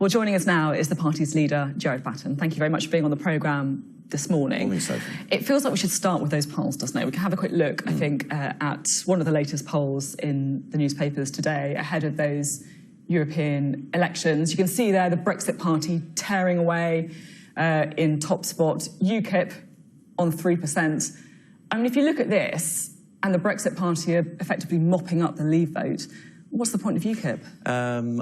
Well, joining us now is the party's leader, Gerard Batten. Thank you very much for being on the programme this morning. Morning, Sophy. It feels like we should start with those polls, doesn't it? We can have a quick look, I think, at one of the latest polls in the newspapers today ahead of those European elections. You can see there the Brexit party tearing away in top spot, UKIP on 3%. I mean, if you look at this, and the Brexit party are effectively mopping up the Leave vote, what's the point of UKIP?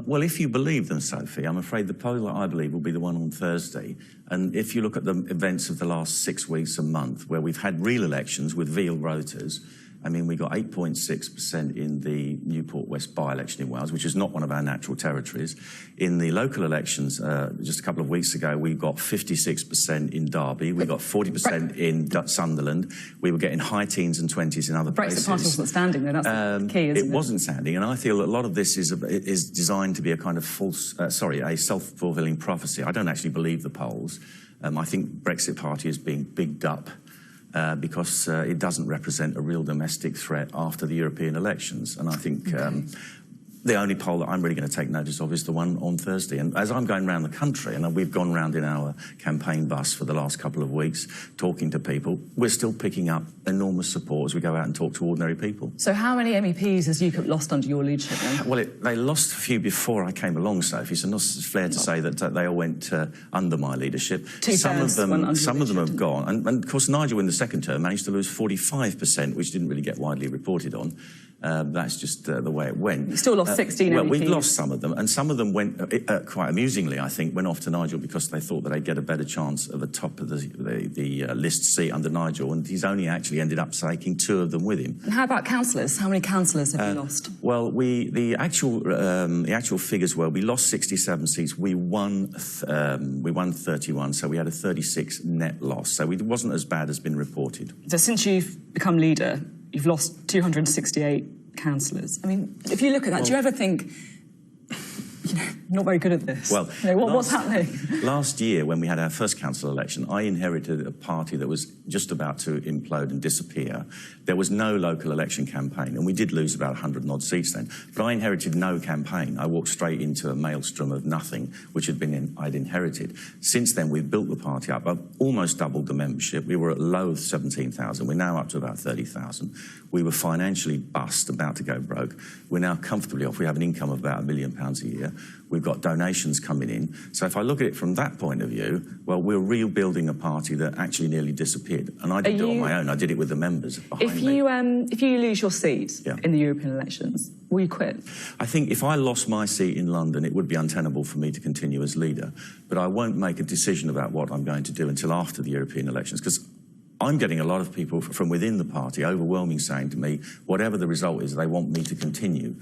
Well, if you believe them, Sophie, I'm afraid the poll that I believe will be the one on Thursday. And if you look at the events of the last 6 weeks, a month, where we've had real elections with real voters, I mean, we got 8.6% in the Newport West by-election in Wales, which is not one of our natural territories. In the local elections, just a couple of weeks ago, we got 56% in Derby. We got 40% in Sunderland. We were getting high teens and 20s in other places. Brexit party wasn't standing, though. That's the key, isn't it? It wasn't standing, and I feel that a lot of this is designed to be a kind of a self-fulfilling prophecy. I don't actually believe the polls. I think Brexit party is being bigged up because it doesn't represent a real domestic threat after the European elections. And I think the only poll that I'm really going to take notice of is the one on Thursday. And as I'm going around the country, and we've gone round in our campaign bus for the last couple of weeks talking to people, we're still picking up enormous support as we go out and talk to ordinary people. So how many MEPs has UKIP lost under your leadership then? Well, they lost a few before I came along, Sophie, so not fair to say that they all went under my leadership. Some of them have gone. And of course, Nigel in the second term managed to lose 45%, which didn't really get widely reported on. That's just the way it went. You still lost 16 Well, MEPs. we've lost some of them, and some of them went, quite amusingly, I think, went off to Nigel because they thought that they'd get a better chance of the top of the list seat under Nigel, and he's only actually ended up taking 2 of them with him. And how about councillors? How many councillors have you lost? Well, the actual figures were we lost 67 seats, we won 31, so we had a 36 net loss. So it wasn't as bad as been reported. So since you've become leader, you've lost 268 councillors. I mean, if you look at that, do you ever think, not very good at this? Well, what's happening? Last year, when we had our first council election, I inherited a party that was just about to implode and disappear. There was no local election campaign, and we did lose about 100 and odd seats then. But I inherited no campaign. I walked straight into a maelstrom of nothing, which I'd inherited. Since then, we've built the party up. I've almost doubled the membership. We were at low of 17,000. We're now up to about 30,000. We were financially bust, about to go broke. We're now comfortably off. We have an income of about £1 million a year. We've got donations coming in. So if I look at it from that point of view, well, we're rebuilding a party that actually nearly disappeared. And I didn't do it on my own. I did it with the members behind me. If you lose your seat in the European elections, will you quit? I think if I lost my seat in London, it would be untenable for me to continue as leader. But I won't make a decision about what I'm going to do until after the European elections, because I'm getting a lot of people from within the party, overwhelming, saying to me, whatever the result is, they want me to continue.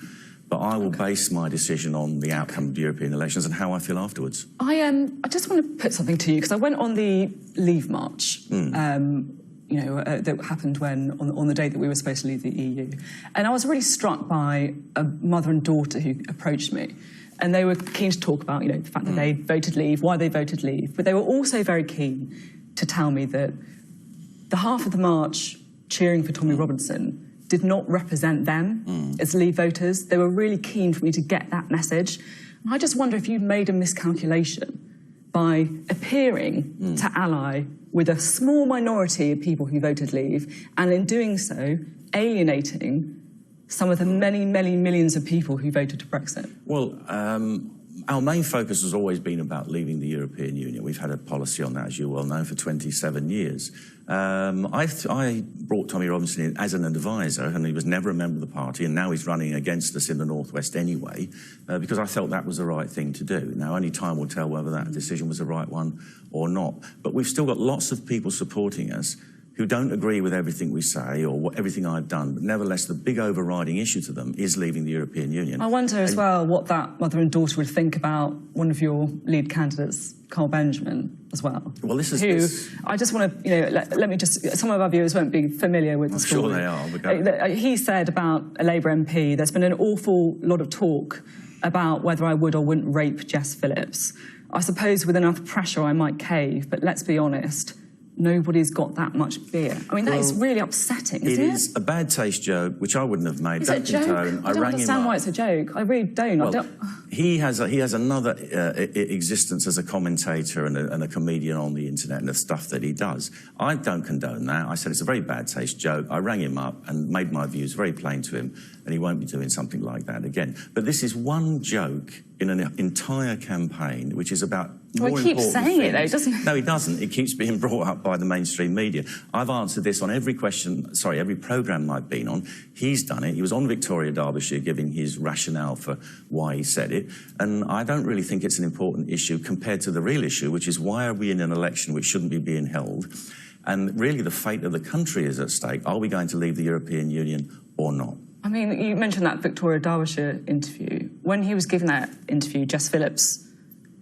But I will base my decision on the outcome of the European elections and how I feel afterwards. I just want to put something to you, because I went on the Leave March, that happened on the day that we were supposed to leave the EU. And I was really struck by a mother and daughter who approached me. And they were keen to talk about, the fact that they voted Leave, why they voted Leave. But they were also very keen to tell me that the half of the march cheering for Tommy Robinson did not represent them as Leave voters. They were really keen for me to get that message. And I just wonder if you made a miscalculation by appearing to ally with a small minority of people who voted Leave, and in doing so, alienating some of the many, many millions of people who voted to Brexit. Well, our main focus has always been about leaving the European Union. We've had a policy on that, as you well know, for 27 years. I brought Tommy Robinson in as an advisor, and he was never a member of the party, and now he's running against us in the North West anyway, because I felt that was the right thing to do. Now, only time will tell whether that decision was the right one or not. But we've still got lots of people supporting us who don't agree with everything we say or everything I've done, but nevertheless, the big overriding issue to them is leaving the European Union. I wonder as well what that mother and daughter would think about one of your lead candidates, Carl Benjamin, as well. Well, this is... I just want to, let me just... Some of our viewers won't be familiar with the story. I'm sure they are. He said about a Labour MP, there's been an awful lot of talk about whether I would or wouldn't rape Jess Phillips. I suppose with enough pressure I might cave, but let's be honest, nobody's got that much beer. I mean, that is really upsetting, isn't it? It is a bad taste joke, which I wouldn't have made. Is it a joke? I don't understand why it's a joke. I really don't. Well, he has another existence as a commentator and a comedian on the internet and the stuff that he does. I don't condone that. I said it's a very bad taste joke. I rang him up and made my views very plain to him, and he won't be doing something like that again. But this is one joke in an entire campaign, which is about more important things. He keeps saying it, though, doesn't he? No, he doesn't. It keeps being brought up by the mainstream media. I've answered this on every programme I've been on. He's done it. He was on Victoria, Derbyshire, giving his rationale for why he said it. And I don't really think it's an important issue compared to the real issue, which is why are we in an election which shouldn't be being held? And really the fate of the country is at stake. Are we going to leave the European Union or not? I mean, you mentioned that Victoria Derbyshire interview. When he was giving that interview, Jess Phillips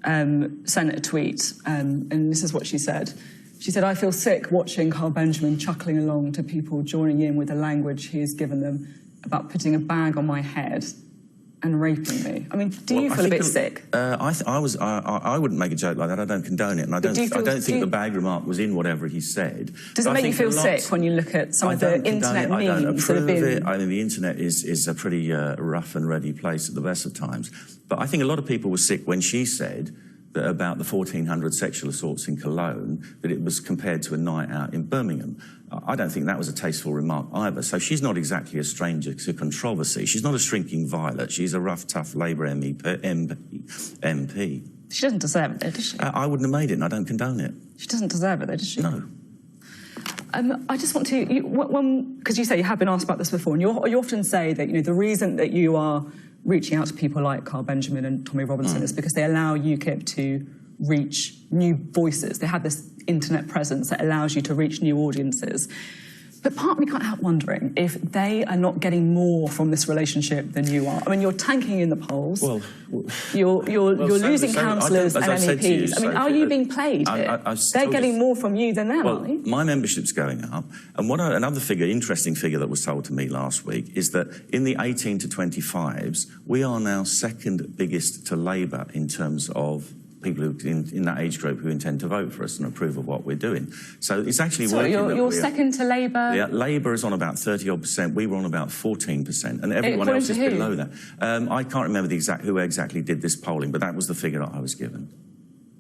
sent a tweet, and this is what she said. She said, "I feel sick watching Carl Benjamin chuckling along to people joining in with the language he has given them about putting a bag on my head and raping me." I mean, do you feel a bit sick? I wouldn't make a joke like that. I don't condone it, and I don't think the bag remark was in whatever he said. Does it make you feel sick when you look at some of the internet memes? I don't approve it. I mean, the internet is a pretty rough and ready place at the best of times. But I think a lot of people were sick when she said that about the 1,400 sexual assaults in Cologne, that it was compared to a night out in Birmingham. I don't think that was a tasteful remark either. So she's not exactly a stranger to controversy. She's not a shrinking violet. She's a rough, tough Labour MP. She doesn't deserve it, though, does she? I wouldn't have made it, and I don't condone it. She doesn't deserve it, though, does she? No. I just want to, because you say you have been asked about this before, and you often say that, you know, the reason that you are reaching out to people like Carl Benjamin and Tommy Robinson is because they allow UKIP to reach new voices. They have this internet presence that allows you to reach new audiences. But part of me can't help wondering if they are not getting more from this relationship than you are. I mean, you're tanking in the polls. Well, you're losing councillors and MEPs. I mean, are you being played here? They're getting more from you than them, aren't they? My membership's going up. And another interesting figure that was told to me last week is that in the 18 to 25s, we are now second biggest to Labour in terms of people who in that age group who intend to vote for us and approve of what we're doing. So it's actually working. You're second to Labour? Yeah, Labour is on about 30-odd%. We were on about 14%, and everyone else is below that. I can't remember who exactly did this polling, but that was the figure that I was given.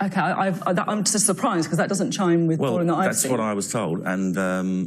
OK, I'm just surprised, because that doesn't chime with polling that I've seen. That's what I was told, and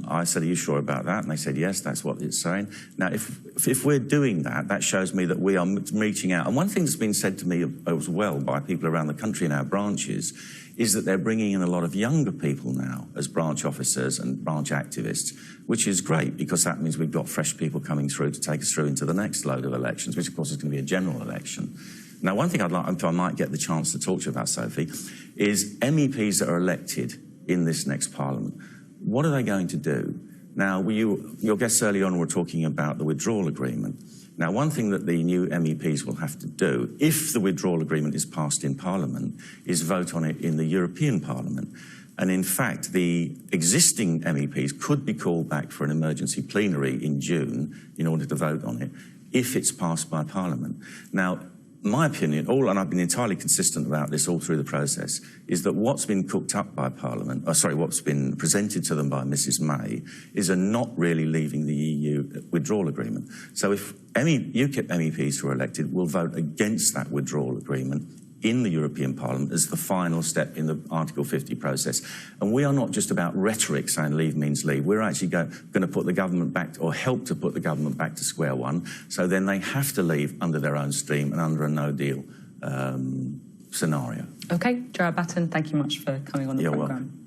I said, "Are you sure about that?" And they said, "Yes, that's what it's saying." Now, if we're doing that, that shows me that we are reaching out. And one thing that's been said to me as well by people around the country in our branches is that they're bringing in a lot of younger people now as branch officers and branch activists, which is great, because that means we've got fresh people coming through to take us through into the next load of elections, which, of course, is going to be a general election. Now, one thing I'd like, if I might get the chance to talk to you about, Sophie, is MEPs that are elected in this next Parliament. What are they going to do? Now, your guests early on were talking about the withdrawal agreement. Now, one thing that the new MEPs will have to do, if the withdrawal agreement is passed in Parliament, is vote on it in the European Parliament. And in fact, the existing MEPs could be called back for an emergency plenary in June in order to vote on it, if it's passed by Parliament. Now, my opinion, and I've been entirely consistent about this all through the process, is that what's been cooked up by Parliament, what's been presented to them by Mrs May, is a not really leaving the EU withdrawal agreement. So if UKIP MEPs who are elected will vote against that withdrawal agreement in the European Parliament as the final step in the Article 50 process. And we are not just about rhetoric saying leave means leave. We're actually going to put the government back, or help to put the government back to square one. So then they have to leave under their own steam and under a no-deal scenario. OK, Gerard Batten, thank you much for coming on the programme. You're welcome.